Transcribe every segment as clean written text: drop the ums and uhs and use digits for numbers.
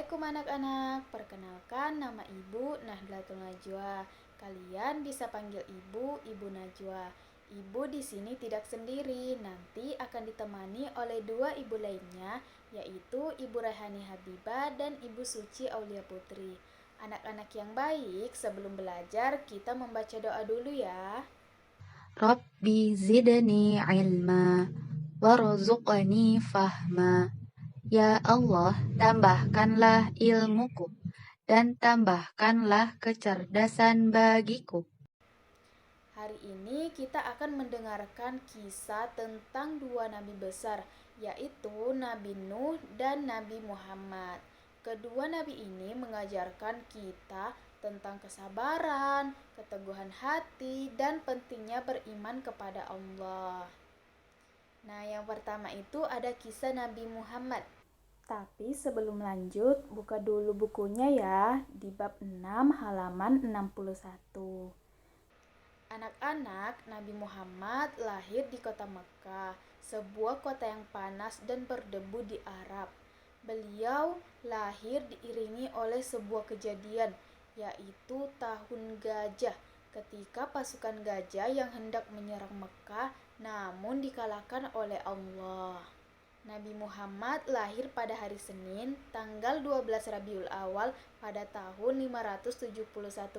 Assalamualaikum anak-anak, perkenalkan nama Ibu Nahdlatul Najwa. Kalian bisa panggil Ibu Najwa. Ibu di sini tidak sendiri, nanti akan ditemani oleh dua ibu lainnya, yaitu Ibu Rayhani Habibah dan Ibu Suci Aulia Putri. Anak-anak yang baik, sebelum belajar kita membaca doa dulu ya. Rabbi zidni ilma warzuqni fahma. Ya Allah, tambahkanlah ilmuku dan tambahkanlah kecerdasan bagiku. Hari ini kita akan mendengarkan kisah tentang dua nabi besar, yaitu Nabi Nuh dan Nabi Muhammad. Kedua nabi ini mengajarkan kita tentang kesabaran, keteguhan hati, dan pentingnya beriman kepada Allah. Nah, yang pertama itu ada kisah Nabi Muhammad. Tapi sebelum lanjut, buka dulu bukunya ya, di bab 6 halaman 61. Anak-anak, Nabi Muhammad lahir di kota Mekah, sebuah kota yang panas dan berdebu di Arab. Beliau lahir diiringi oleh sebuah kejadian, yaitu tahun gajah, ketika pasukan gajah yang hendak menyerang Mekah namun dikalahkan oleh Allah. Nabi Muhammad lahir pada hari Senin, tanggal 12 Rabiul Awal pada tahun 571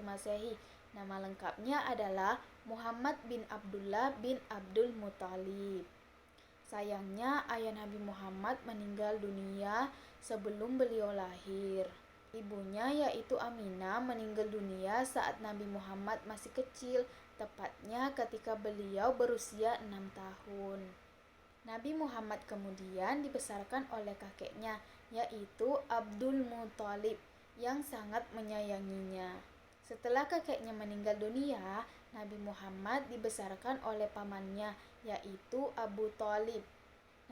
Masehi. Nama lengkapnya adalah Muhammad bin Abdullah bin Abdul Muthalib. Sayangnya ayah Nabi Muhammad meninggal dunia sebelum beliau lahir. Ibunya yaitu Aminah meninggal dunia saat Nabi Muhammad masih kecil, tepatnya ketika beliau berusia 6 tahun. Nabi Muhammad kemudian dibesarkan oleh kakeknya, yaitu Abdul Muthalib, yang sangat menyayanginya. Setelah kakeknya meninggal dunia, Nabi Muhammad dibesarkan oleh pamannya, yaitu Abu Thalib.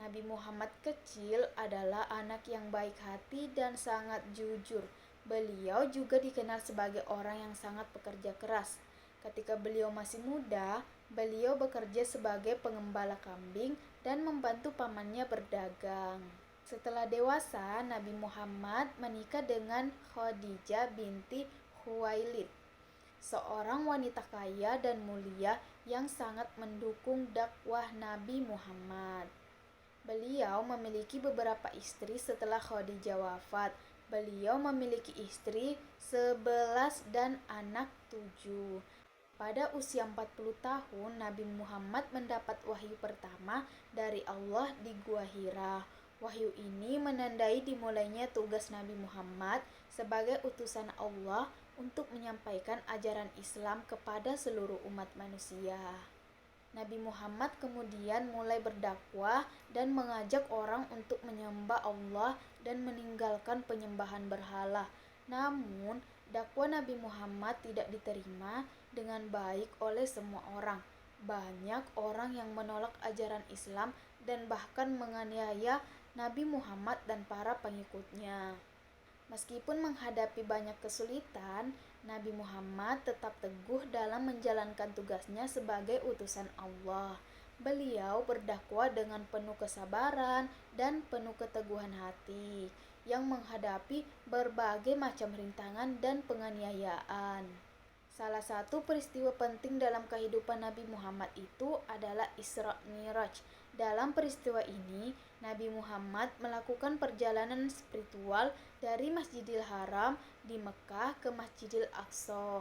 Nabi Muhammad kecil adalah anak yang baik hati dan sangat jujur. Beliau juga dikenal sebagai orang yang sangat pekerja keras. Ketika beliau masih muda, beliau bekerja sebagai pengembala kambing dan membantu pamannya berdagang. Setelah dewasa, Nabi Muhammad menikah dengan Khadijah binti Khuwailid, seorang wanita kaya dan mulia yang sangat mendukung dakwah Nabi Muhammad. Beliau memiliki beberapa istri setelah Khadijah wafat. Beliau memiliki istri 11 dan anak 7. Pada usia 40 tahun, Nabi Muhammad mendapat wahyu pertama dari Allah di Gua Hira. Wahyu ini menandai dimulainya tugas Nabi Muhammad sebagai utusan Allah untuk menyampaikan ajaran Islam kepada seluruh umat manusia. Nabi Muhammad kemudian mulai berdakwah dan mengajak orang untuk menyembah Allah dan meninggalkan penyembahan berhala. Namun, dakwah Nabi Muhammad tidak diterima dengan baik oleh semua orang. Banyak orang yang menolak ajaran Islam dan bahkan menganiaya Nabi Muhammad dan para pengikutnya. Meskipun menghadapi banyak kesulitan, Nabi Muhammad tetap teguh dalam menjalankan tugasnya sebagai utusan Allah. Beliau berdakwah dengan penuh kesabaran dan penuh keteguhan hati yang menghadapi berbagai macam rintangan dan penganiayaan. Salah satu peristiwa penting dalam kehidupan Nabi Muhammad itu adalah Isra Miraj. Dalam peristiwa ini, Nabi Muhammad melakukan perjalanan spiritual dari Masjidil Haram di Mekah ke Masjidil Aqsa.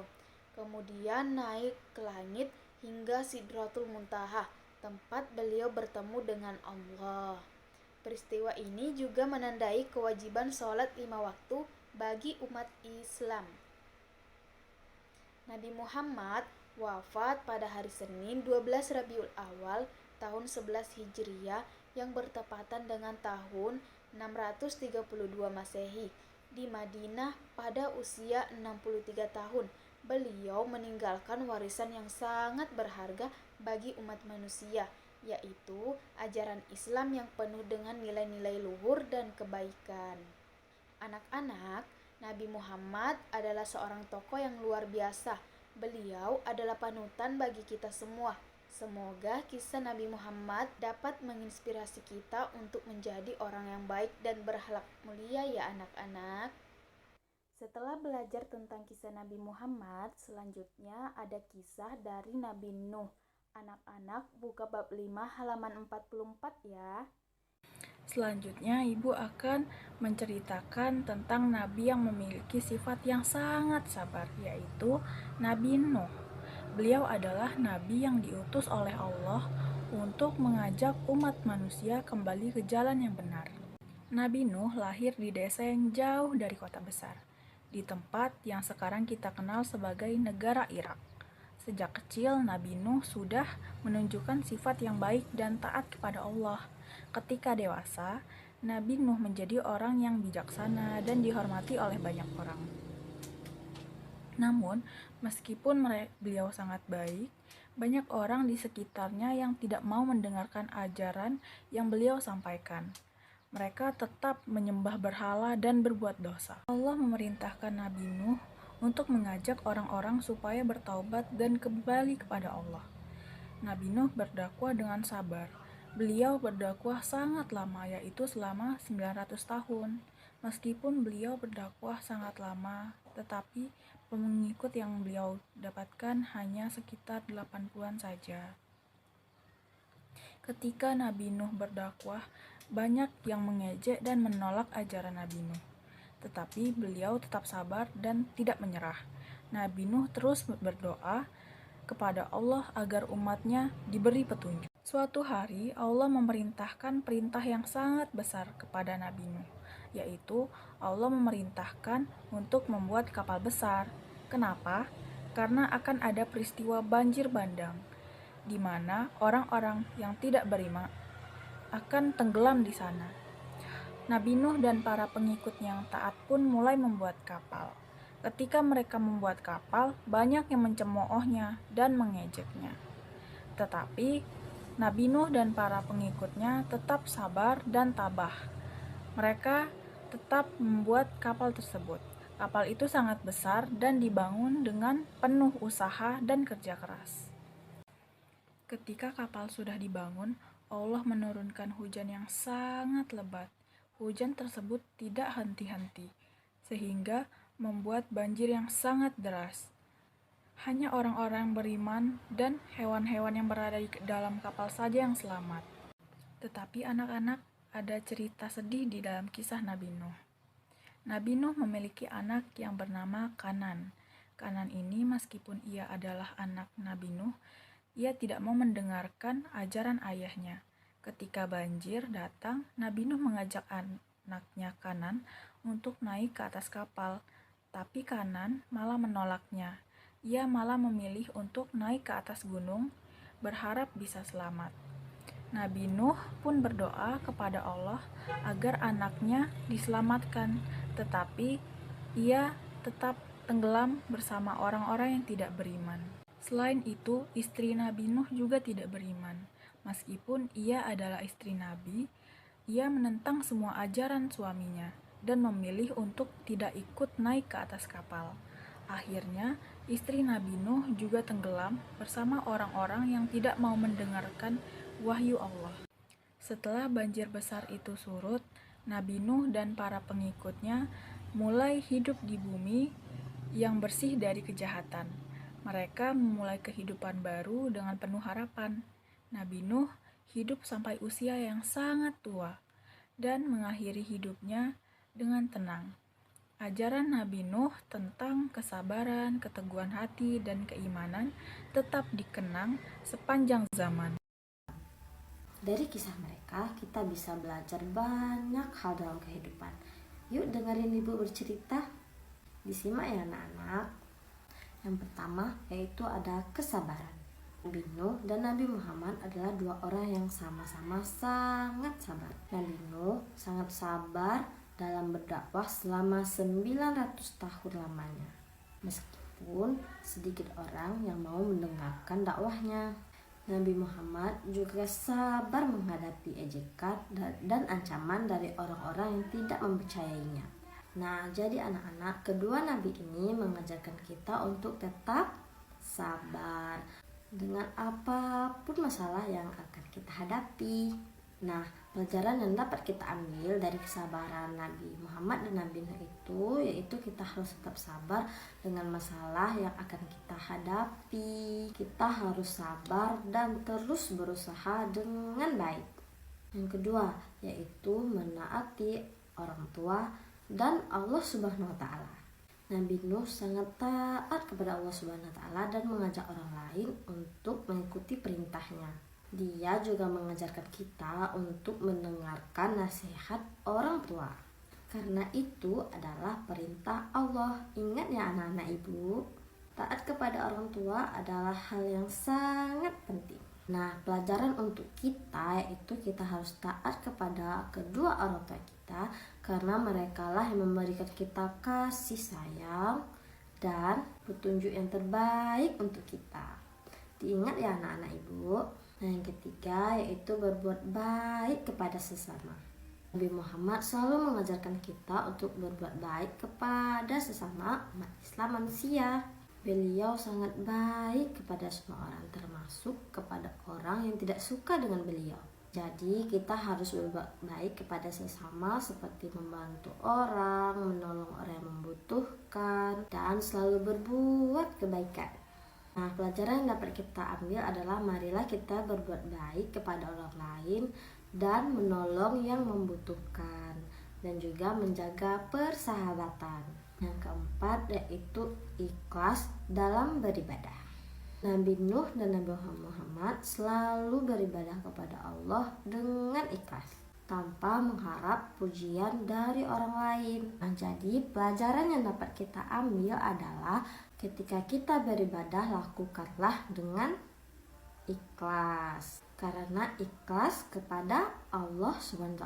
Kemudian naik ke langit hingga Sidratul Muntaha, tempat beliau bertemu dengan Allah. Peristiwa ini juga menandai kewajiban sholat 5 waktu bagi umat Islam. Nabi Muhammad wafat pada hari Senin 12 Rabiul Awal tahun 11 Hijriah yang bertepatan dengan tahun 632 Masehi di Madinah pada usia 63 tahun. Beliau meninggalkan warisan yang sangat berharga bagi umat manusia, yaitu ajaran Islam yang penuh dengan nilai-nilai luhur dan kebaikan. Anak-anak, Nabi Muhammad adalah seorang tokoh yang luar biasa. Beliau adalah panutan bagi kita semua. Semoga kisah Nabi Muhammad dapat menginspirasi kita untuk menjadi orang yang baik dan berakhlak mulia ya anak-anak. Setelah belajar tentang kisah Nabi Muhammad, selanjutnya ada kisah dari Nabi Nuh. Anak-anak buka bab 5 halaman 44 ya. Selanjutnya, Ibu akan menceritakan tentang Nabi yang memiliki sifat yang sangat sabar, yaitu Nabi Nuh. Beliau adalah Nabi yang diutus oleh Allah untuk mengajak umat manusia kembali ke jalan yang benar. Nabi Nuh lahir di desa yang jauh dari kota besar, di tempat yang sekarang kita kenal sebagai negara Irak. Sejak kecil, Nabi Nuh sudah menunjukkan sifat yang baik dan taat kepada Allah. Ketika dewasa, Nabi Nuh menjadi orang yang bijaksana dan dihormati oleh banyak orang. Namun, meskipun beliau sangat baik, banyak orang di sekitarnya yang tidak mau mendengarkan ajaran yang beliau sampaikan. Mereka tetap menyembah berhala dan berbuat dosa. Allah memerintahkan Nabi Nuh untuk mengajak orang-orang supaya bertaubat dan kembali kepada Allah. Nabi Nuh berdakwah dengan sabar. Beliau berdakwah sangat lama, yaitu selama 900 tahun. Meskipun beliau berdakwah sangat lama, tetapi pengikut yang beliau dapatkan hanya sekitar 80-an saja. Ketika Nabi Nuh berdakwah, banyak yang mengejek dan menolak ajaran Nabi Nuh. Tetapi beliau tetap sabar dan tidak menyerah. Nabi Nuh terus berdoa kepada Allah agar umatnya diberi petunjuk. Suatu hari Allah memerintahkan perintah yang sangat besar kepada Nabi Nuh, yaitu Allah memerintahkan untuk membuat kapal besar. Kenapa? Karena akan ada peristiwa banjir bandang, di mana orang-orang yang tidak beriman akan tenggelam di sana. Nabi Nuh dan para pengikutnya yang taat pun mulai membuat kapal. Ketika mereka membuat kapal, banyak yang mencemoohnya dan mengejeknya. Tetapi Nabi Nuh dan para pengikutnya tetap sabar dan tabah. Mereka tetap membuat kapal tersebut. Kapal itu sangat besar dan dibangun dengan penuh usaha dan kerja keras. Ketika kapal sudah dibangun, Allah menurunkan hujan yang sangat lebat. Hujan tersebut tidak henti-henti, sehingga membuat banjir yang sangat deras. Hanya orang-orang beriman dan hewan-hewan yang berada di dalam kapal saja yang selamat. Tetapi anak-anak, ada cerita sedih di dalam kisah Nabi Nuh. Nabi Nuh memiliki anak yang bernama Kanan. Kanan ini meskipun ia adalah anak Nabi Nuh, ia tidak mau mendengarkan ajaran ayahnya. Ketika banjir datang, Nabi Nuh mengajak anaknya Kanan untuk naik ke atas kapal, tapi Kanan malah menolaknya. Ia malah memilih untuk naik ke atas gunung, berharap bisa selamat. Nabi Nuh pun berdoa kepada Allah agar anaknya diselamatkan, tetapi ia tetap tenggelam bersama orang-orang yang tidak beriman. Selain itu, istri Nabi Nuh juga tidak beriman. Meskipun ia adalah istri Nabi, ia menentang semua ajaran suaminya dan memilih untuk tidak ikut naik ke atas kapal. Akhirnya, istri Nabi Nuh juga tenggelam bersama orang-orang yang tidak mau mendengarkan wahyu Allah. Setelah banjir besar itu surut, Nabi Nuh dan para pengikutnya mulai hidup di bumi yang bersih dari kejahatan. Mereka memulai kehidupan baru dengan penuh harapan. Nabi Nuh hidup sampai usia yang sangat tua dan mengakhiri hidupnya dengan tenang. Ajaran Nabi Nuh tentang kesabaran, keteguhan hati, dan keimanan tetap dikenang sepanjang zaman. Dari kisah mereka, kita bisa belajar banyak hal dalam kehidupan. Yuk dengerin ibu bercerita. Disimak ya anak-anak. Yang pertama yaitu ada kesabaran. Nabi Nuh dan Nabi Muhammad adalah dua orang yang sama-sama sangat sabar. Nabi Nuh sangat sabar dalam berdakwah selama 900 tahun lamanya. Meskipun sedikit orang yang mau mendengarkan dakwahnya. Nabi Muhammad juga sabar menghadapi ejekan dan ancaman dari orang-orang yang tidak mempercayainya. Nah, jadi anak-anak, kedua nabi ini mengajarkan kita untuk tetap sabar. dengan apapun masalah yang akan kita hadapi. Nah, pelajaran yang dapat kita ambil dari kesabaran Nabi Muhammad dan Nabi Nuh itu yaitu kita harus tetap sabar dengan masalah yang akan kita hadapi. Kita harus sabar dan terus berusaha dengan baik. Yang kedua yaitu menaati orang tua dan Allah Subhanahu wa taala. Nabi Nuh sangat taat kepada Allah Subhanahu wa taala dan mengajak orang lain untuk mengikuti perintahnya. Dia juga mengajarkan kita untuk mendengarkan nasihat orang tua. Karena itu adalah perintah Allah. Ingat ya anak-anak ibu, taat kepada orang tua adalah hal yang sangat penting. Nah, pelajaran untuk kita yaitu kita harus taat kepada kedua orang tua kita karena merekalah yang memberikan kita kasih sayang dan petunjuk yang terbaik untuk kita. Diingat ya anak-anak ibu. Nah, yang ketiga yaitu berbuat baik kepada sesama. Nabi Muhammad selalu mengajarkan kita untuk berbuat baik kepada sesama umat Islam manusia. Beliau sangat baik kepada semua orang, termasuk kepada orang yang tidak suka dengan beliau. Jadi kita harus berbuat baik kepada sesama seperti membantu orang, menolong orang yang membutuhkan, dan selalu berbuat kebaikan. Nah, pelajaran yang dapat kita ambil adalah marilah kita berbuat baik kepada orang lain dan menolong yang membutuhkan dan juga menjaga persahabatan. Yang keempat yaitu ikhlas dalam beribadah. Nabi Nuh dan Nabi Muhammad selalu beribadah kepada Allah dengan ikhlas tanpa mengharap pujian dari orang lain. Nah, jadi pelajaran yang dapat kita ambil adalah ketika kita beribadah lakukanlah dengan ikhlas. Karena ikhlas kepada Allah SWT,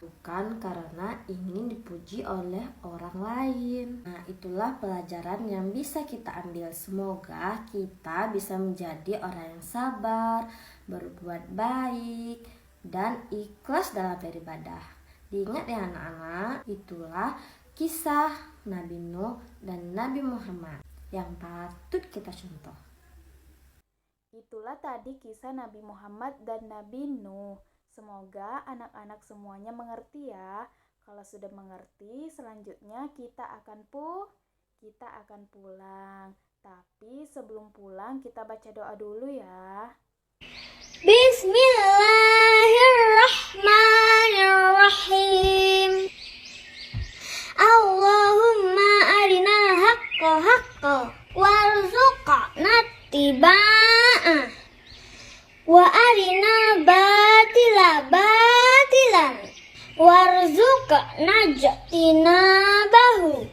bukan karena ingin dipuji oleh orang lain. Nah, itulah pelajaran yang bisa kita ambil. Semoga kita bisa menjadi orang yang sabar, berbuat baik, dan ikhlas dalam beribadah. Diingat ya anak-anak, itulah kisah Nabi Nuh dan Nabi Muhammad yang patut kita contoh. Itulah tadi kisah Nabi Muhammad dan Nabi Nuh. Semoga anak-anak semuanya mengerti ya. Kalau sudah mengerti, selanjutnya kita akan pulang. Tapi sebelum pulang kita baca doa dulu ya. Bismillahirrahmanirrahim. Allahumma arinal haqqa haqqa warzuqna ittiba'ah wa arinal batila batilan warzuqna ijtinabahu.